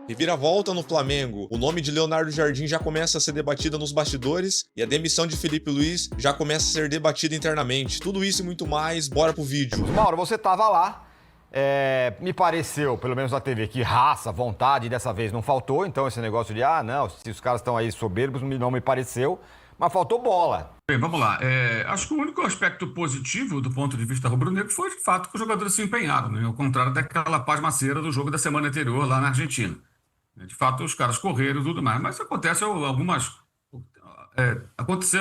Reviravolta no Flamengo. O nome de Leonardo Jardim já começa a ser debatida nos bastidores e a demissão de Felipe Luiz já começa a ser debatida internamente. Tudo isso e muito mais, bora pro vídeo. Mauro, você tava lá, me pareceu, pelo menos na TV, que raça, vontade dessa vez não faltou, então esse negócio de, não, se os caras estão aí soberbos, não me pareceu, mas faltou bola. Bem, vamos lá. Acho que o único aspecto positivo do ponto de vista rubro-negro foi de fato que os jogadores se empenharam, né? Ao contrário daquela pasmaceira do jogo da semana anterior lá na Argentina. De fato, os caras correram e tudo mais, mas aconteceram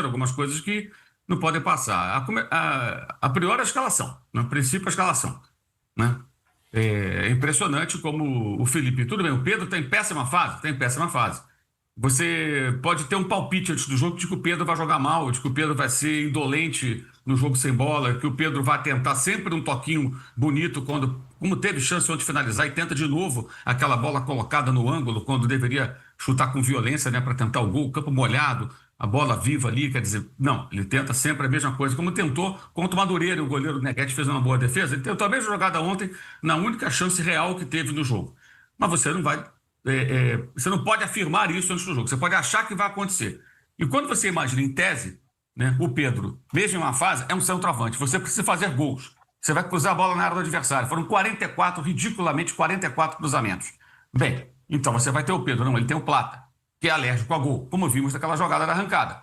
algumas coisas que não podem passar. A priori, a escalação. No princípio, a escalação. Né? É impressionante como o Felipe... Tudo bem, o Pedro está em péssima fase? Está em péssima fase. Você pode ter um palpite antes do jogo de que o Pedro vai jogar mal, de que o Pedro vai ser indolente no jogo sem bola, que o Pedro vai tentar sempre um toquinho bonito como teve chance ontem de finalizar e tenta de novo aquela bola colocada no ângulo quando deveria chutar com violência, né, para tentar o gol, campo molhado, a bola viva ali, quer dizer, não, ele tenta sempre a mesma coisa, como tentou contra o Madureira, o goleiro Neguete fez uma boa defesa, ele tentou a mesma jogada ontem na única chance real que teve no jogo. Mas você não vai... você não pode afirmar isso antes do jogo, você pode achar que vai acontecer. E quando você imagina, em tese, né, o Pedro, mesmo em uma fase, é um centroavante, você precisa fazer gols, você vai cruzar a bola na área do adversário. Foram 44, ridiculamente 44 cruzamentos. Bem, então você vai ter o Pedro, não, ele tem o Plata, que é alérgico a gol, como vimos naquela jogada da arrancada.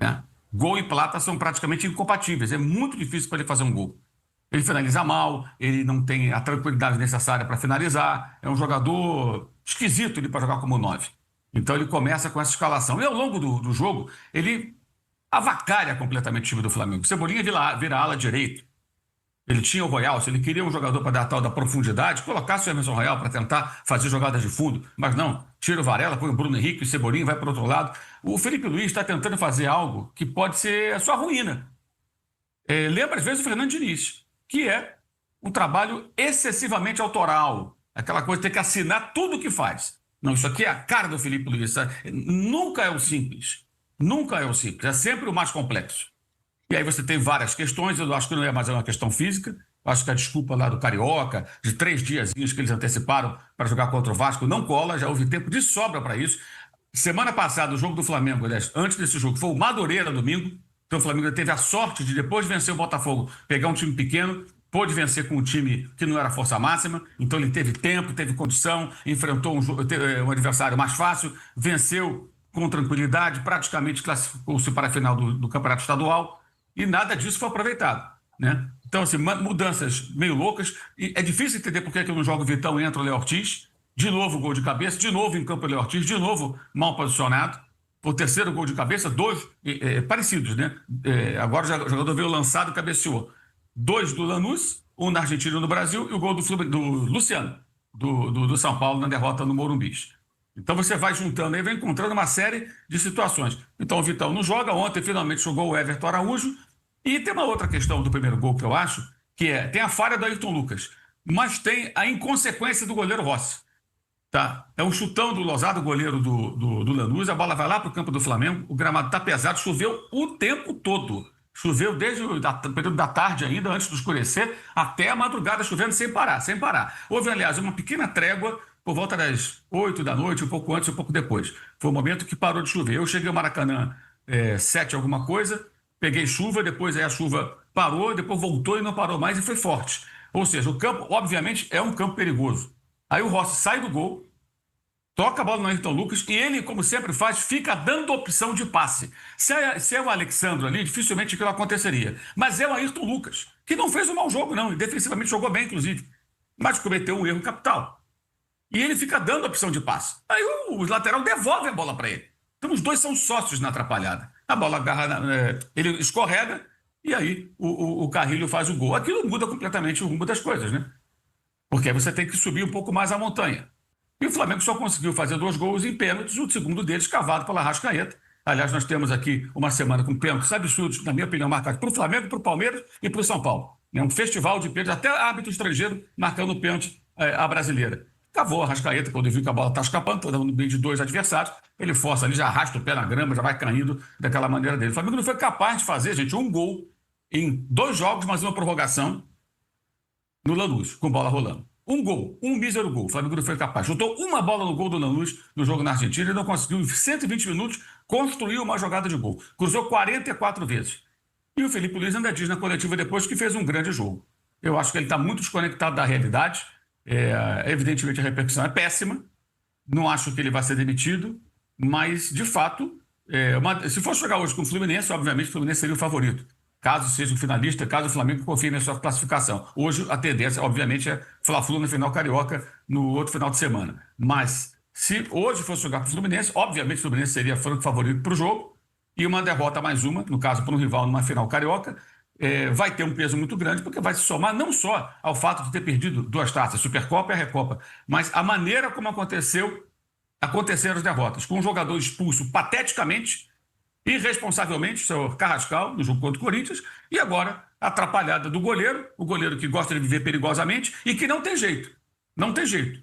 Né? Gol e Plata são praticamente incompatíveis, é muito difícil para ele fazer um gol. Ele finaliza mal, ele não tem a tranquilidade necessária para finalizar, é um jogador esquisito para jogar como 9. Então ele começa com essa escalação. E ao longo do jogo, ele avacalha completamente o time do Flamengo. O Cebolinha vira ala direito. Ele tinha o Royal, se ele queria um jogador para dar tal da profundidade, colocasse o Emerson Royal para tentar fazer jogadas de fundo, mas não, tira o Varela, põe o Bruno Henrique, o Cebolinha vai para o outro lado. O Felipe Luiz está tentando fazer algo que pode ser a sua ruína. Lembra às vezes o Fernando Diniz, que é um trabalho excessivamente autoral, aquela coisa de ter que assinar tudo o que faz. Não, isso aqui é a cara do Felipe Luiz. Nunca é o simples. Nunca é o simples. É sempre o mais complexo. E aí você tem várias questões. Eu acho que não é mais uma questão física. Eu acho que a desculpa lá do Carioca, de 3 diazinhos que eles anteciparam para jogar contra o Vasco, não cola. Já houve tempo de sobra para isso. Semana passada, o jogo do Flamengo, aliás, antes desse jogo, foi o Madureira, domingo. Então o Flamengo teve a sorte de, depois de vencer o Botafogo, pegar um time pequeno, pôde vencer com um time que não era força máxima, então ele teve tempo, teve condição, enfrentou um adversário mais fácil, venceu com tranquilidade, praticamente classificou-se para a final do Campeonato Estadual, e nada disso foi aproveitado. Né? Então, assim, mudanças meio loucas, e é difícil entender por que no jogo Vitão entra o Léo Ortiz, de novo gol de cabeça, de novo em campo o Léo Ortiz, de novo mal posicionado, o terceiro gol de cabeça, 2 parecidos, né? Agora o jogador veio lançado e cabeceou. 2 do Lanús, um na Argentina e um no Brasil, e o gol do Luciano, do São Paulo, na derrota no Morumbi. Então você vai juntando aí, vai encontrando uma série de situações. Então o Vitão não joga, ontem finalmente jogou o Everton Araújo, e tem uma outra questão do primeiro gol que eu acho, que tem a falha do Ayrton Lucas, mas tem a inconsequência do goleiro Rossi. Tá? É um chutão do Lozado, goleiro do Lanús, a bola vai lá para o campo do Flamengo, o gramado está pesado, choveu o tempo todo. Choveu desde o período da tarde ainda, antes do escurecer, até a madrugada chovendo sem parar, sem parar. Houve, aliás, uma pequena trégua por volta das 8 da noite, um pouco antes, um pouco depois. Foi o momento que parou de chover. Eu cheguei ao Maracanã 7 alguma coisa, peguei chuva, depois aí a chuva parou, depois voltou e não parou mais e foi forte. Ou seja, o campo, obviamente, é um campo perigoso. Aí o Rossi sai do gol, toca a bola no Ayrton Lucas e ele, como sempre faz, fica dando opção de passe. Se é o Alexandro ali, dificilmente aquilo aconteceria. Mas é o Ayrton Lucas, que não fez um mau jogo, não, e defensivamente jogou bem, inclusive, mas cometeu um erro capital. E ele fica dando opção de passe. Aí o lateral devolve a bola para ele. Então os dois são sócios na atrapalhada. A bola agarra, ele escorrega e aí o Carrilho faz o gol. Aquilo muda completamente o rumo das coisas, né? Porque aí você tem que subir um pouco mais a montanha. E o Flamengo só conseguiu fazer 2 gols em pênaltis, o segundo deles cavado pela Arrascaeta. Aliás, nós temos aqui uma semana com pênaltis absurdos, na minha opinião, marcados para o Flamengo, para o Palmeiras e para o São Paulo. É um festival de pênaltis, até árbitro estrangeiro marcando pênalti à brasileira. Cavou a Arrascaeta, quando viu que a bola está escapando, está no meio de 2 adversários, ele força ali, já arrasta o pé na grama, já vai caindo daquela maneira dele. O Flamengo não foi capaz de fazer, gente, um gol em 2 jogos, mas uma prorrogação no Lanús, com bola rolando. um mísero gol. O Flamengo não foi capaz. Chutou uma bola no gol do Lanús no jogo na Argentina e não conseguiu, em 120 minutos, construir uma jogada de gol. Cruzou 44 vezes. E o Felipe Luiz ainda diz na coletiva depois que fez um grande jogo. Eu acho que ele está muito desconectado da realidade. Evidentemente, a repercussão é péssima. Não acho que ele vai ser demitido, mas, de fato, se fosse jogar hoje com o Fluminense, obviamente o Fluminense seria o favorito. Caso seja o finalista, caso o Flamengo confie na sua classificação. Hoje, a tendência, obviamente, é Fla-Flu na final carioca no outro final de semana. Mas, se hoje fosse jogar com o Fluminense, obviamente o Fluminense seria franco favorito para o jogo, e uma derrota mais uma, no caso, para um rival numa final carioca, vai ter um peso muito grande, porque vai se somar não só ao fato de ter perdido 2 taças, Supercopa e a Recopa, mas a maneira como aconteceram as derrotas, com um jogador expulso pateticamente, irresponsavelmente, o senhor Carrascal, no jogo contra o Corinthians, e agora a atrapalhada do goleiro, o goleiro que gosta de viver perigosamente e que não tem jeito. Não tem jeito.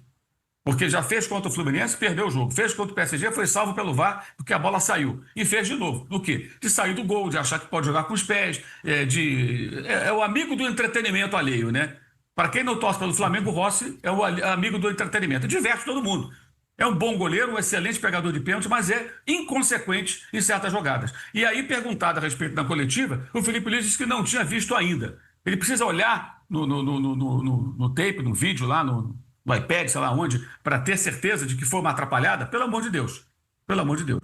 Porque já fez contra o Fluminense, perdeu o jogo. Fez contra o PSG, foi salvo pelo VAR, porque a bola saiu. E fez de novo. Do quê? De sair do gol, de achar que pode jogar com os pés, é o amigo do entretenimento alheio, né? Para quem não torce pelo Flamengo, o Rossi é o amigo do entretenimento. Diverte todo mundo. É um bom goleiro, um excelente pegador de pênalti, mas é inconsequente em certas jogadas. E aí, perguntado a respeito da coletiva, o Felipe Luiz disse que não tinha visto ainda. Ele precisa olhar no tape, no vídeo lá, no iPad, sei lá onde, para ter certeza de que foi uma atrapalhada. Pelo amor de Deus,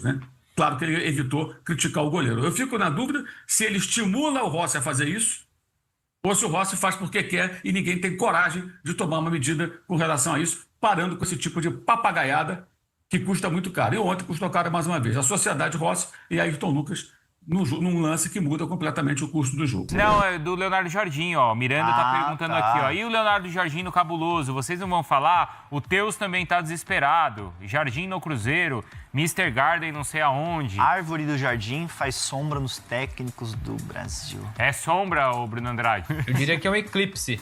né? Claro que ele evitou criticar o goleiro. Eu fico na dúvida se ele estimula o Rossi a fazer isso, ou se o Rossi faz porque quer e ninguém tem coragem de tomar uma medida com relação a isso, parando com esse tipo de papagaiada que custa muito caro. E ontem custou caro mais uma vez. A Sociedade Rossi e Ayrton Lucas num lance que muda completamente o custo do jogo. Não, é do Leonardo Jardim, ó. Miranda tá perguntando aqui, ó. E o Leonardo Jardim no Cabuloso? Vocês não vão falar? O Teus também tá desesperado. Jardim no Cruzeiro. Mr. Garden não sei aonde. Árvore do Jardim faz sombra nos técnicos do Brasil. É sombra, ô Bruno Andrade? Eu diria que é um eclipse.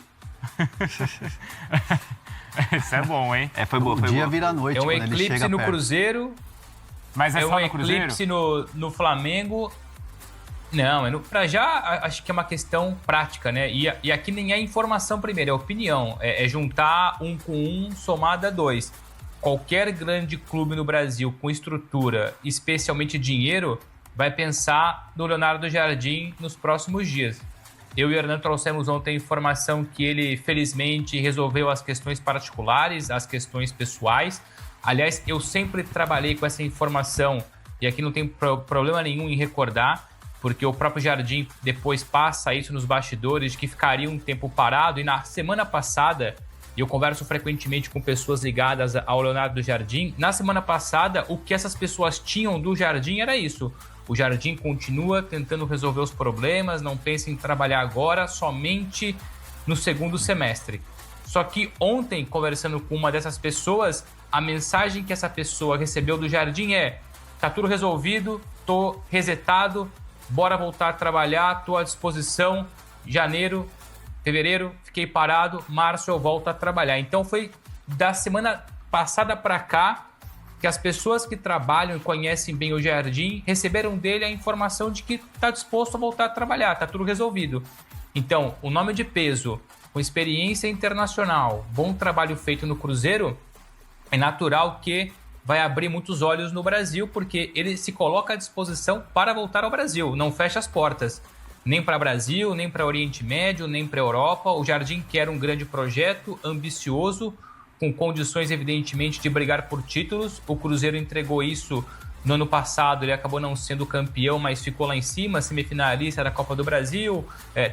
Isso é bom, hein? Foi boa, foi dia boa. vira noite. É um eclipse no Cruzeiro. Mas é um só no Cruzeiro? eclipse no Flamengo. Não, pra já acho que é uma questão prática, né? E aqui nem é informação primeiro, é opinião. É juntar 1 com 1 somado a 2. Qualquer grande clube no Brasil com estrutura, especialmente dinheiro, vai pensar no Leonardo Jardim nos próximos dias. Eu e o Hernan trouxemos ontem a informação que ele, felizmente, resolveu as questões particulares, as questões pessoais. Aliás, eu sempre trabalhei com essa informação e aqui não tem problema nenhum em recordar, porque o próprio Jardim depois passa isso nos bastidores, de que ficaria um tempo parado. E na semana passada, eu converso frequentemente com pessoas ligadas ao Leonardo Jardim, na semana passada, o que essas pessoas tinham do Jardim era isso. O Jardim continua tentando resolver os problemas, não pensa em trabalhar agora, somente no segundo semestre. Só que ontem, conversando com uma dessas pessoas, a mensagem que essa pessoa recebeu do Jardim é: tá tudo resolvido, tô resetado, bora voltar a trabalhar, tô à disposição, janeiro, fevereiro, fiquei parado, março eu volto a trabalhar. Então foi da semana passada para cá que as pessoas que trabalham e conhecem bem o Jardim receberam dele a informação de que está disposto a voltar a trabalhar, está tudo resolvido. Então, o nome de peso, com experiência internacional, bom trabalho feito no Cruzeiro, é natural que vai abrir muitos olhos no Brasil, porque ele se coloca à disposição para voltar ao Brasil, não fecha as portas. Nem para Brasil, nem para Oriente Médio, nem para Europa. O Jardim quer um grande projeto, ambicioso, com condições, evidentemente, de brigar por títulos. O Cruzeiro entregou isso no ano passado, ele acabou não sendo campeão, mas ficou lá em cima, semifinalista da Copa do Brasil,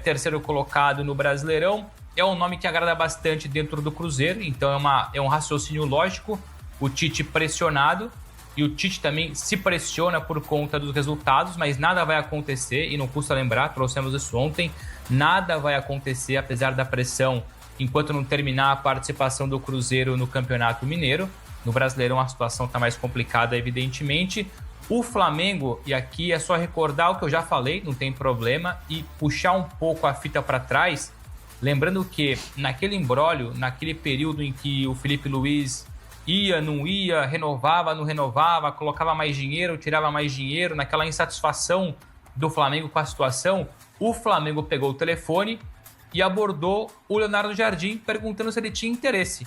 terceiro colocado no Brasileirão. É um nome que agrada bastante dentro do Cruzeiro, então é um raciocínio lógico. O Tite pressionado, e o Tite também se pressiona por conta dos resultados, mas nada vai acontecer, e não custa lembrar, trouxemos isso ontem, nada vai acontecer, apesar da pressão, enquanto não terminar a participação do Cruzeiro no Campeonato Mineiro. No Brasileirão a situação está mais complicada, evidentemente. O Flamengo, e aqui é só recordar o que eu já falei, não tem problema, e puxar um pouco a fita para trás, lembrando que naquele imbróglio, naquele período em que o Felipe Luiz ia, não ia, renovava, não renovava, colocava mais dinheiro, tirava mais dinheiro, naquela insatisfação do Flamengo com a situação, o Flamengo pegou o telefone e abordou o Leonardo Jardim perguntando se ele tinha interesse.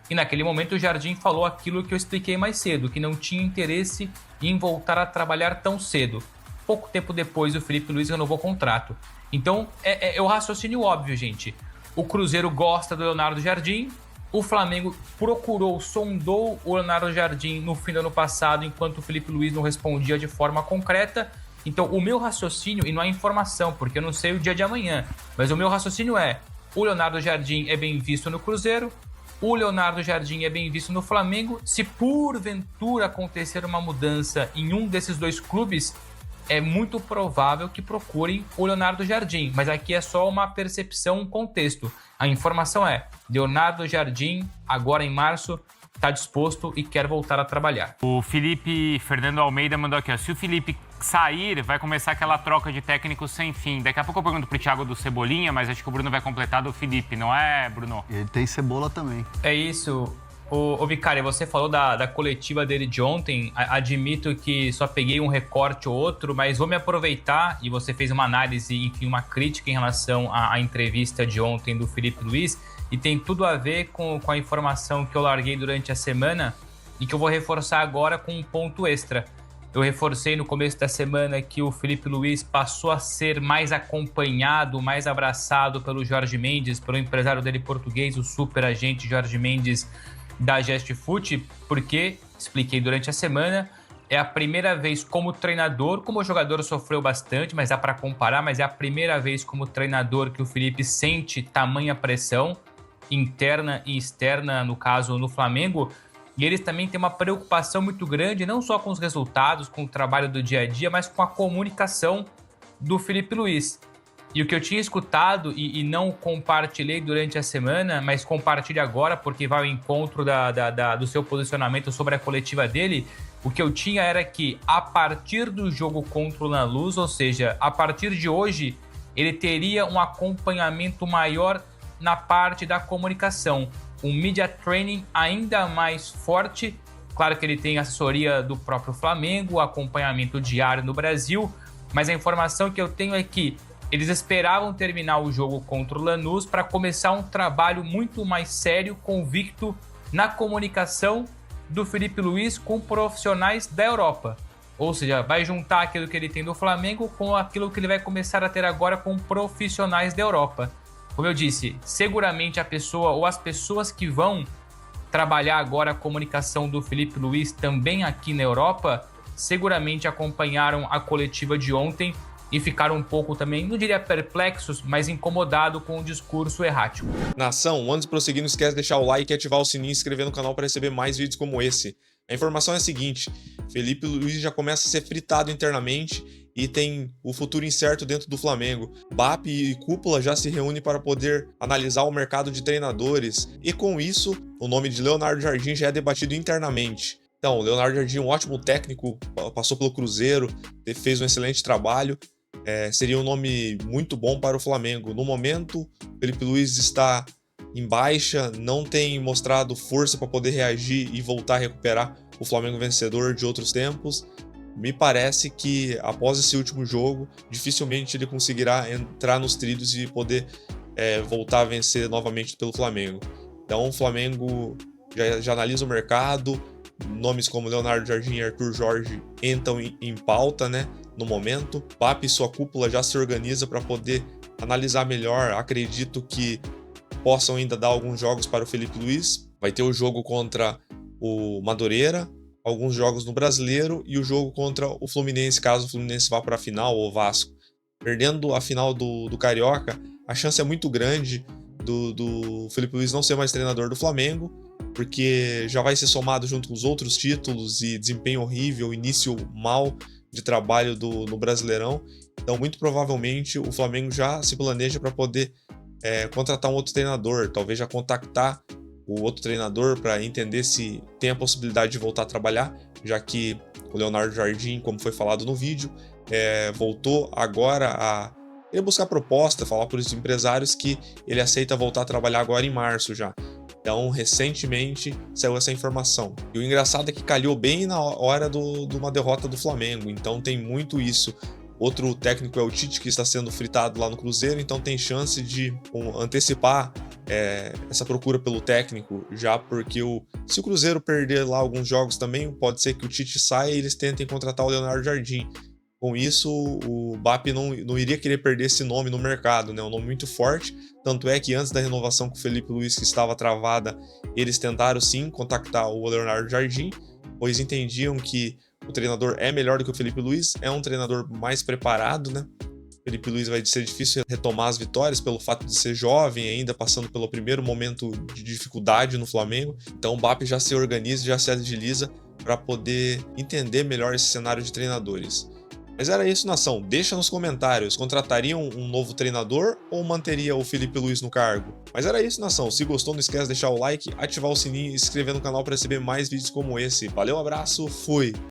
E naquele momento o Jardim falou aquilo que eu expliquei mais cedo, que não tinha interesse em voltar a trabalhar tão cedo. Pouco tempo depois o Felipe Luiz renovou o contrato. Então é o raciocínio óbvio, gente. O Cruzeiro gosta do Leonardo Jardim, o Flamengo sondou o Leonardo Jardim no fim do ano passado, enquanto o Felipe Luiz não respondia de forma concreta. Então o meu raciocínio, e não é informação, porque eu não sei o dia de amanhã, mas o meu raciocínio é: o Leonardo Jardim é bem visto no Cruzeiro, o Leonardo Jardim é bem visto no Flamengo. Se porventura acontecer uma mudança em um desses dois clubes, é muito provável que procurem o Leonardo Jardim, mas aqui é só uma percepção, um contexto. A informação é: Leonardo Jardim, agora em março, está disposto e quer voltar a trabalhar. O Felipe Fernando Almeida mandou aqui, ó: se o Felipe sair, vai começar aquela troca de técnicos sem fim. Daqui a pouco eu pergunto pro Thiago do Cebolinha, mas acho que o Bruno vai completar do Felipe, não é, Bruno? Ele tem Cebola também. É isso. Ô Vicário, você falou da coletiva dele de ontem. Admito que só peguei um recorte ou outro, mas vou me aproveitar, e você fez uma análise, enfim, uma crítica em relação à entrevista de ontem do Felipe Luiz, e tem tudo a ver com a informação que eu larguei durante a semana e que eu vou reforçar agora com um ponto extra. Eu reforcei no começo da semana que o Felipe Luiz passou a ser mais acompanhado, mais abraçado pelo Jorge Mendes, pelo empresário dele português, o super agente Jorge Mendes, da Gestfoot, porque, expliquei durante a semana, é a primeira vez como treinador, como o jogador sofreu bastante, mas dá para comparar, mas é a primeira vez como treinador que o Felipe sente tamanha pressão, interna e externa, no caso no Flamengo, e eles também têm uma preocupação muito grande, não só com os resultados, com o trabalho do dia a dia, mas com a comunicação do Felipe Luiz. E o que eu tinha escutado e não compartilhei durante a semana, mas compartilho agora porque vai ao encontro do seu posicionamento sobre a coletiva dele, o que eu tinha era que a partir do jogo contra o Lanús, ou seja, a partir de hoje, ele teria um acompanhamento maior na parte da comunicação, um media training ainda mais forte. Claro que ele tem assessoria do próprio Flamengo, acompanhamento diário no Brasil, mas a informação que eu tenho é que eles esperavam terminar o jogo contra o Lanús para começar um trabalho muito mais sério, convicto na comunicação do Felipe Luiz com profissionais da Europa. Ou seja, vai juntar aquilo que ele tem do Flamengo com aquilo que ele vai começar a ter agora com profissionais da Europa. Como eu disse, seguramente a pessoa ou as pessoas que vão trabalhar agora a comunicação do Felipe Luiz também aqui na Europa, seguramente acompanharam a coletiva de ontem e ficaram um pouco também, não diria perplexos, mas incomodados com o discurso errático. Nação, antes de prosseguir, não esquece de deixar o like, ativar o sininho e se inscrever no canal para receber mais vídeos como esse. A informação é a seguinte: Felipe Luiz já começa a ser fritado internamente e tem o futuro incerto dentro do Flamengo. BAP e Cúpula já se reúnem para poder analisar o mercado de treinadores e com isso, o nome de Leonardo Jardim já é debatido internamente. Então, o Leonardo Jardim, um ótimo técnico, passou pelo Cruzeiro, fez um excelente trabalho. Seria um nome muito bom para o Flamengo. No momento, Felipe Luiz está em baixa, não tem mostrado força para poder reagir e voltar a recuperar o Flamengo vencedor de outros tempos. Me parece que após esse último jogo, dificilmente ele conseguirá entrar nos trilhos e poder voltar a vencer novamente pelo Flamengo. Então o Flamengo já analisa o mercado, nomes como Leonardo Jardim e Arthur Jorge entram em pauta, né? No momento, BAP e sua cúpula já se organiza para poder analisar melhor. Acredito que possam ainda dar alguns jogos para o Felipe Luiz. Vai ter o jogo contra o Madureira, alguns jogos no Brasileiro e o jogo contra o Fluminense, caso o Fluminense vá para a final, ou o Vasco. Perdendo a final do Carioca, a chance é muito grande do Felipe Luiz não ser mais treinador do Flamengo, porque já vai ser somado junto com os outros títulos e desempenho horrível, início mal de trabalho no Brasileirão. Então, muito provavelmente, o Flamengo já se planeja para poder contratar um outro treinador, talvez já contactar o outro treinador para entender se tem a possibilidade de voltar a trabalhar, já que o Leonardo Jardim, como foi falado no vídeo, voltou agora a buscar proposta, falar para os empresários que ele aceita voltar a trabalhar agora em março já. Então, recentemente saiu essa informação. E o engraçado é que calhou bem na hora de uma derrota do Flamengo. Então, tem muito isso. Outro técnico é o Tite, que está sendo fritado lá no Cruzeiro, então tem chance de antecipar essa procura pelo técnico, já porque se o Cruzeiro perder lá alguns jogos também, pode ser que o Tite saia e eles tentem contratar o Leonardo Jardim. Com isso, o BAP não iria querer perder esse nome no mercado, né? Um nome muito forte, tanto é que antes da renovação com o Felipe Luiz, que estava travada, eles tentaram sim contactar o Leonardo Jardim, pois entendiam que o treinador é melhor do que o Felipe Luiz, é um treinador mais preparado, né? O Felipe Luiz vai ser difícil retomar as vitórias pelo fato de ser jovem, ainda passando pelo primeiro momento de dificuldade no Flamengo. Então o BAP já se organiza, já se agiliza para poder entender melhor esse cenário de treinadores. Mas era isso, nação. Deixa nos comentários. Contratariam um novo treinador ou manteria o Felipe Luiz no cargo? Mas era isso, nação. Se gostou, não esquece de deixar o like, ativar o sininho e se inscrever no canal para receber mais vídeos como esse. Valeu, abraço, fui!